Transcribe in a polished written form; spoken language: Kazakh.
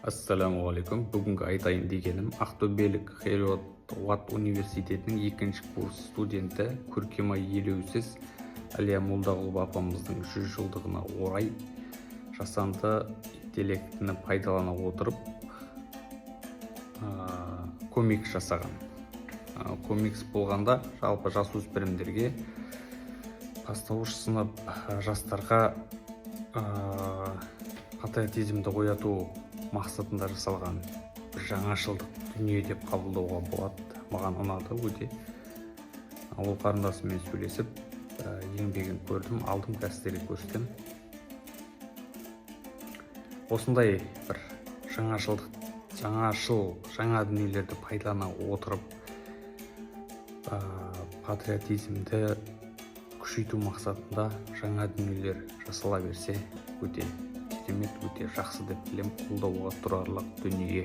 Ассаламуалейкум. Бүгінгі айтайын дегенім Ақтөбелік Хилват университетінің 2-ші курс студенті Көркемай Елеусіз Әлия Молдағұлова апамыздың 100 жылдығына орай жасанды интеллектіні пайдалана отырып комикс жасаған. Комикс болғанда жалпы жасөспірімдерге, бастауыш сынып жастарға патриотизмді ояту мақсатында жасалған бір жаңашылдық дүние деп қабылдауға болады. Маған ұнады өте. Ол қарындасыммен сөйлесіп, еңбегін көрдім, алдым, дәстері көрсетем. Осындай бір жаңа дүниелерді пайдалана отырып, патриотизмді күшейту мақсатында жаңа дүниелер жасала берсе, өте керемет, өте жақсы деп білем. Қолдауға тұрарлық дүние.